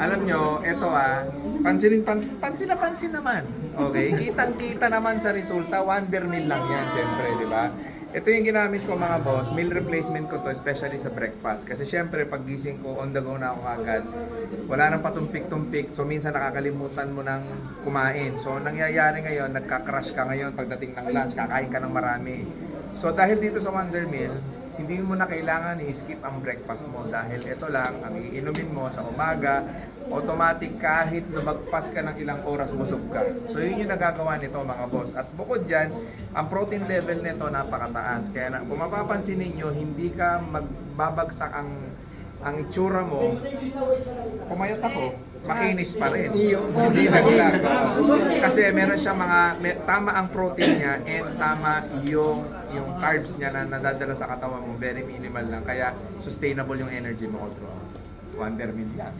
Alam nyo, eto pansin na pansin naman. Okay? Kitang-kita naman sa resulta, Wonder Meal lang yan, syempre, di ba? Ito yung ginamit ko mga boss, meal replacement ko to, especially sa breakfast. Kasi syempre, pag gising ko, on the go na ako agad. Wala nang patumpik-tumpik, so minsan nakakalimutan mo nang kumain. So, nangyayari ngayon, nagka-crash ka ngayon pagdating ng lunch, kakain ka ng marami. So, dahil dito sa Wonder Meal, hindi mo na kailangan i-skip ang breakfast mo dahil ito lang ang iinumin mo sa umaga, automatic kahit lumagpas ka ng ilang oras busog ka. So yun yung nagagawa nito mga boss. At bukod dyan, ang protein level nito napakataas. Kaya kung mapapansin ninyo, hindi ka magbabagsak ang itsura mo. Pumayat ako, makinis pa rin. Hindi naglag. Kasi meron siya tama ang protein niya and tama yung carbs niya na nadadala sa katawan mo. Very minimal lang. Kaya sustainable yung energy mo. Wonder Meal yan.